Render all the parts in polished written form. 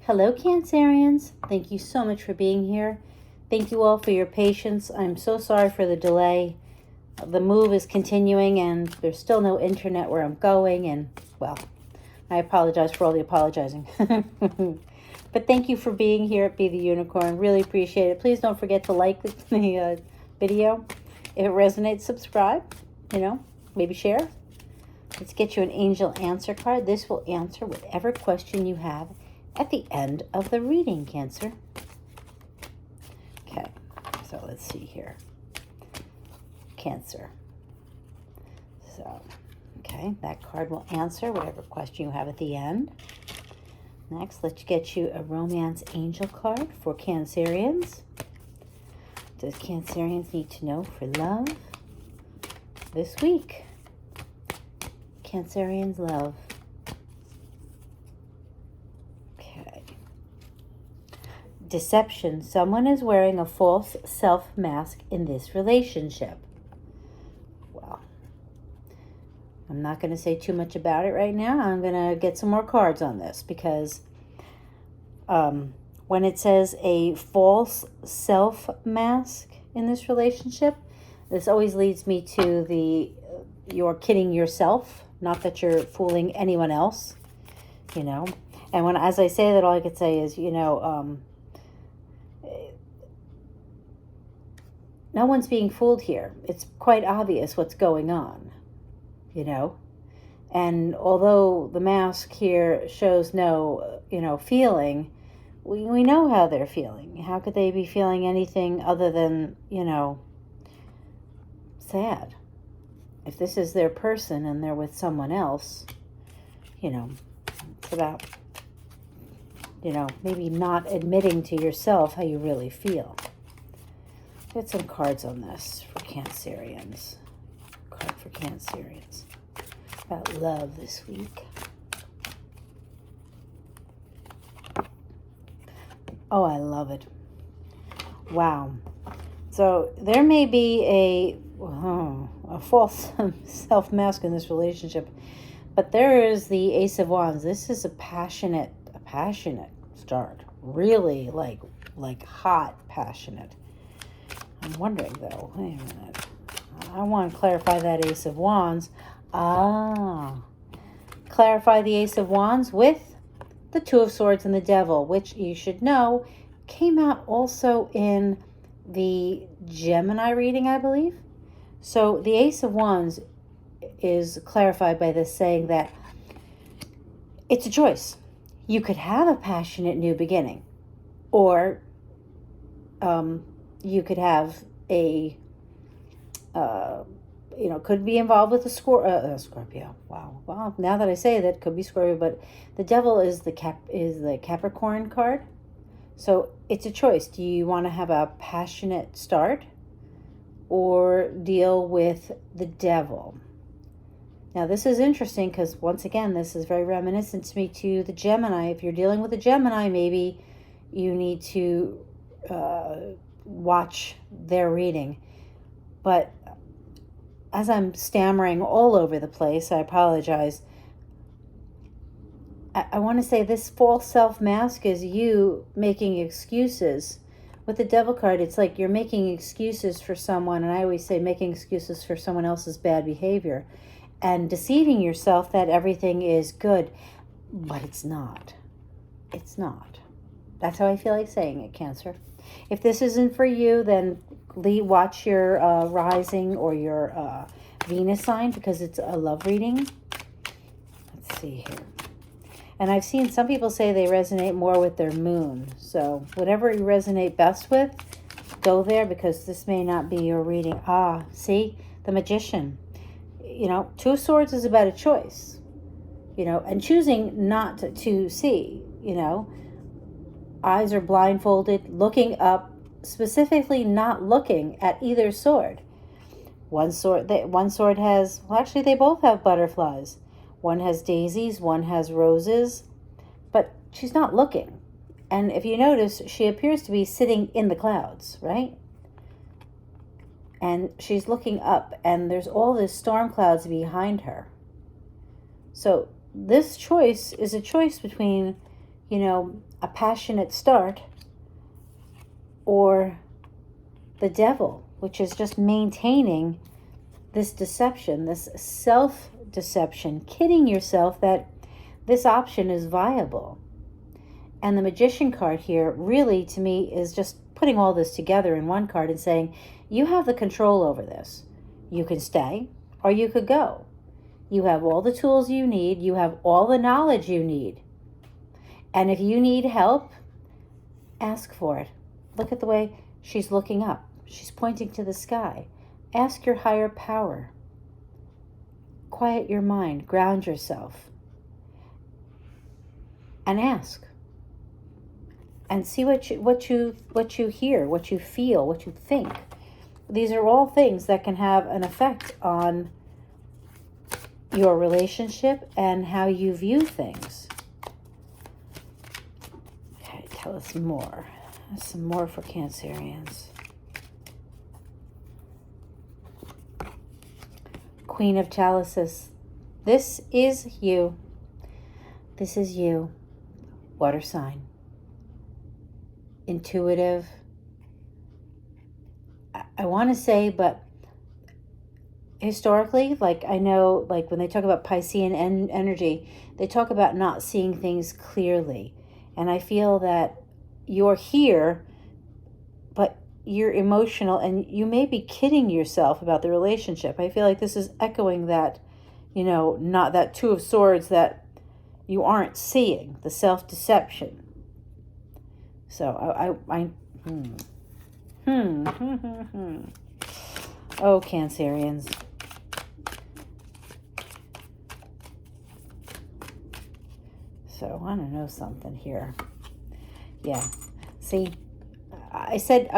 Hello, Cancerians. Thank you so much for being here. Thank you all for your patience. I'm so sorry for the delay. The move is continuing and there's still no internet where I'm going. And, well, I apologize for all the apologizing. But thank you for being here at Be the Unicorn. Really appreciate it. Please don't forget to like the video. If it resonates, subscribe. Maybe share. Let's get you an angel answer card. This will answer whatever question you have at the end of the reading, Cancer. Okay, so let's see here. Cancer. So, okay, that card will answer whatever question you have at the end. Next, let's get you a romance angel card for Cancerians. What does Cancerians need to know for love this week? Cancerians love. Deception. Someone is wearing a false self mask in this relationship. Well, I'm not going to say too much about it right now. I'm going to get some more cards on this because when it says a false self mask in this relationship, this always leads me to you're kidding yourself, not that you're fooling anyone else, And as I say that, all I could say is, no one's being fooled here. It's quite obvious what's going on, And although the mask here shows no, feeling, we know how they're feeling. How could they be feeling anything other than, sad? If this is their person and they're with someone else, it's about, maybe not admitting to yourself how you really feel. Get some cards on this for Cancerians. Card for Cancerians. About love this week. Oh, I love it. Wow. So there may be a false self-mask in this relationship, but there is the Ace of Wands. This is a passionate start. Really like hot passionate. I'm wondering, though, wait a minute. I want to clarify that Ace of Wands. Clarify the Ace of Wands with the Two of Swords and the Devil, which you should know came out also in the Gemini reading, I believe. So the Ace of Wands is clarified by this saying that it's a choice. You could have a passionate new beginning, or you could have could be involved with a Scorpio. Wow. Well, now that I say that, could be Scorpio, but the Devil is the Capricorn card. So it's a choice. Do you want to have a passionate start or deal with the Devil? Now, this is interesting because, once again, this is very reminiscent to me to the Gemini. If you're dealing with a Gemini, maybe you need to watch their reading. But as I'm stammering all over the place, I apologize. I want to say this false self-mask is you making excuses. With the Devil card, it's like you're making excuses for someone, and I always say making excuses for someone else's bad behavior and deceiving yourself that everything is good, but it's not. It's not. That's how I feel like saying it, Cancer. If this isn't for you, then watch your rising or your Venus sign, because it's a love reading. Let's see here. And I've seen some people say they resonate more with their moon. So whatever you resonate best with, go there, because this may not be your reading. See? The Magician. Two of Swords is about a choice. And choosing not to see, Eyes are blindfolded, looking up, specifically not looking at either sword. One sword has, well, actually they both have butterflies. One has daisies, one has roses, but she's not looking. And if you notice, she appears to be sitting in the clouds, right? And she's looking up, and there's all this storm clouds behind her. So this choice is a choice between, a passionate start, or the devil, which is just maintaining this deception, this self-deception, kidding yourself that this option is viable. And the Magician card here really, to me, is just putting all this together in one card and saying, you have the control over this. You can stay or you could go. You have all the tools you need. You have all the knowledge you need. And if you need help, ask for it. Look at the way she's looking up. She's pointing to the sky. Ask your higher power. Quiet your mind. Ground yourself. And ask. And see what you hear, what you feel, what you think. These are all things that can have an effect on your relationship and how you view things. Okay, tell us more. Some more for Cancerians. Queen of Chalices. This is you. This is you. Water sign. Intuitive. I want to say, but historically, like I know, like when they talk about Piscean energy, they talk about not seeing things clearly. And I feel that you're here, but you're emotional and you may be kidding yourself about the relationship. I feel like this is echoing that, not that Two of Swords that you aren't seeing, the self-deception. So Oh, Cancerians. So I don't know something here. Yeah. See, I said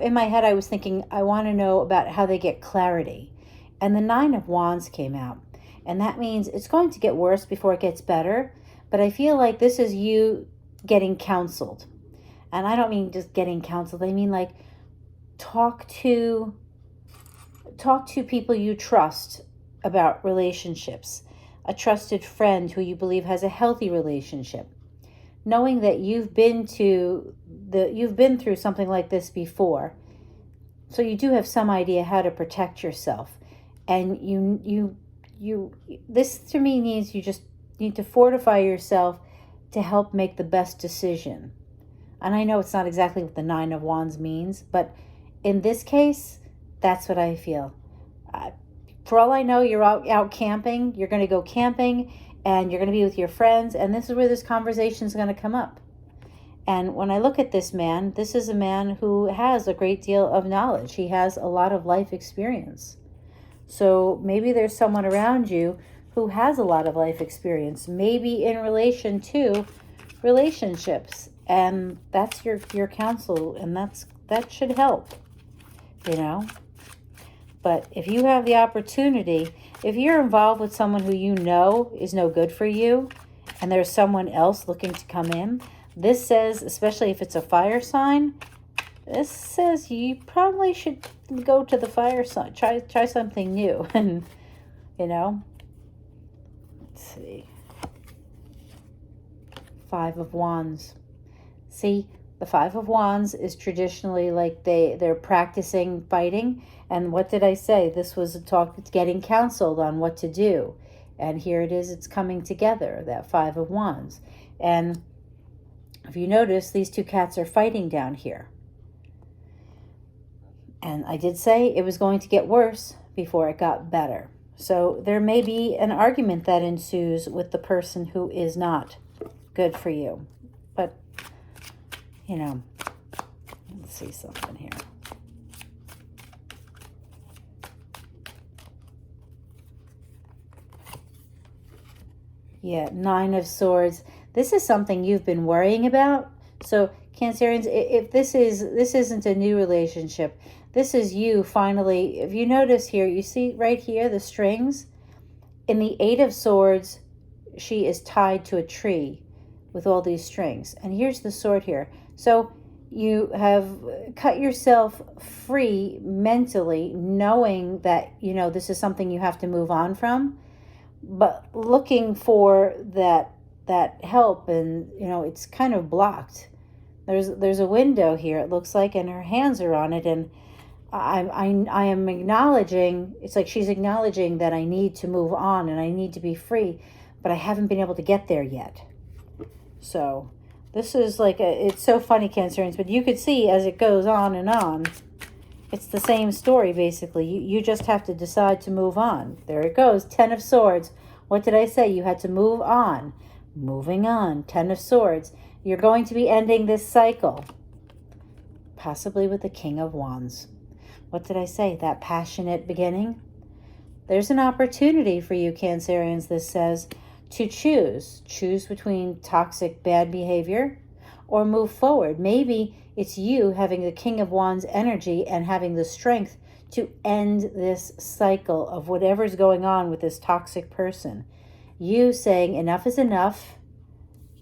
in my head I was thinking I want to know about how they get clarity. And the Nine of Wands came out. And that means it's going to get worse before it gets better. But I feel like this is you getting counseled. And I don't mean just getting counseled. I mean like talk to people you trust about relationships. A trusted friend who you believe has a healthy relationship. Knowing that you've been through something like this before. So you do have some idea how to protect yourself. And this to me means you just need to fortify yourself to help make the best decision. And I know it's not exactly what the Nine of Wands means, but in this case, that's what I feel. For all I know, you're out camping. You're going to go camping, and you're going to be with your friends, and this is where this conversation is going to come up. And when I look at this man, this is a man who has a great deal of knowledge. He has a lot of life experience. So maybe there's someone around you who has a lot of life experience, maybe in relation to relationships. And that's your counsel, and that should help, But if you have the opportunity, if you're involved with someone who you know is no good for you, and there's someone else looking to come in, this says, especially if it's a fire sign, this says you probably should go to the fire sign, try something new, and let's see. Five of Wands. See, the Five of Wands is traditionally like they're practicing fighting. And what did I say? This was a talk, it's getting counseled on what to do. And here it is, it's coming together, that Five of Wands. And if you notice, these two cats are fighting down here. And I did say it was going to get worse before it got better. So there may be an argument that ensues with the person who is not good for you. But, let's see something here. Yeah, Nine of Swords. This is something you've been worrying about. So, Cancerians, if this isn't a new relationship, this is you finally. If you notice here, you see right here the strings. In the Eight of Swords, she is tied to a tree with all these strings. And here's the sword here. So you have cut yourself free mentally, knowing that, this is something you have to move on from, but looking for that that help, and it's kind of blocked. There's a window here, it looks like, and her hands are on it, and I am acknowledging, it's like she's acknowledging that I need to move on and I need to be free, but I haven't been able to get there yet. So this is like, it's so funny, Cancerians, but you could see as it goes on and on, it's the same story, basically. You just have to decide to move on. There it goes, 10 of Swords. What did I say? You had to move on. Moving on, 10 of Swords. You're going to be ending this cycle, possibly with the King of Wands. What did I say? That passionate beginning? There's an opportunity for you, Cancerians, this says, to choose. Choose between toxic bad behavior or move forward. Maybe it's you having the King of Wands energy and having the strength to end this cycle of whatever's going on with this toxic person. You saying enough is enough.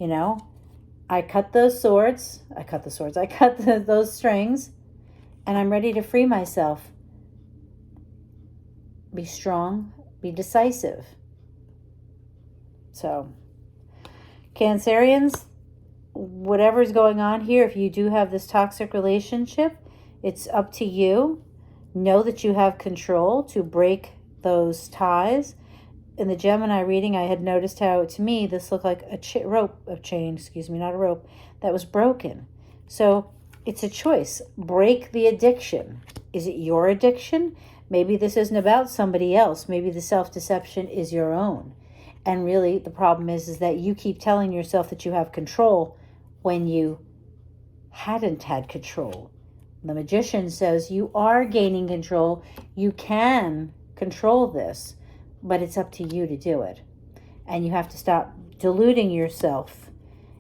I cut those swords. I cut those strings, and I'm ready to free myself. Be strong, be decisive. So, Cancerians, whatever's going on here, if you do have this toxic relationship, it's up to you. Know that you have control to break those ties. In the Gemini reading, I had noticed how, to me, this looked like a chain, not a rope, that was broken. So it's a choice. Break the addiction. Is it your addiction? Maybe this isn't about somebody else. Maybe the self-deception is your own. And really, the problem is that you keep telling yourself that you have control when you hadn't had control. The Magician says you are gaining control. You can control this, but it's up to you to do it. And you have to stop deluding yourself.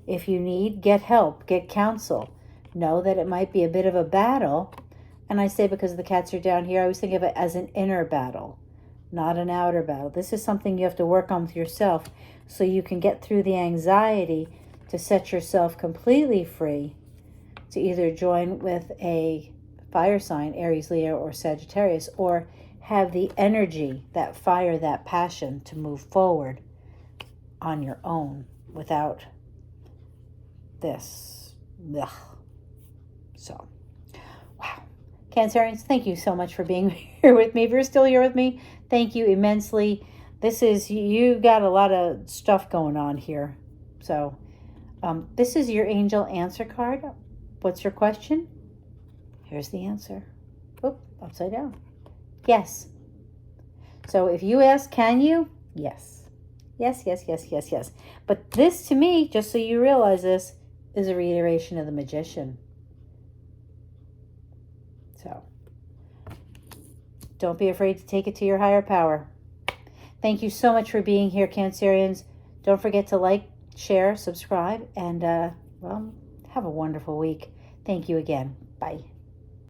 If you need, get help, get counsel. Know that it might be a bit of a battle. And I say, because the cats are down here, I always think of it as an inner battle, not an outer battle. This is something you have to work on with yourself so you can get through the anxiety to set yourself completely free to either join with a fire sign, Aries, Leo, or Sagittarius, or have the energy, that fire, that passion to move forward on your own without this. Ugh. So, wow. Cancerians, thank you so much for being here with me. If you're still here with me, thank you immensely. You got a lot of stuff going on here. So, this is your angel answer card. What's your question? Here's the answer. Oop, upside down. Yes. So if you ask, can you? Yes. Yes, yes, yes, yes, yes. But this, to me, just so you realize this, is a reiteration of the Magician. So, don't be afraid to take it to your higher power. Thank you so much for being here, Cancerians. Don't forget to like, share, subscribe, and, well, have a wonderful week. Thank you again. Bye.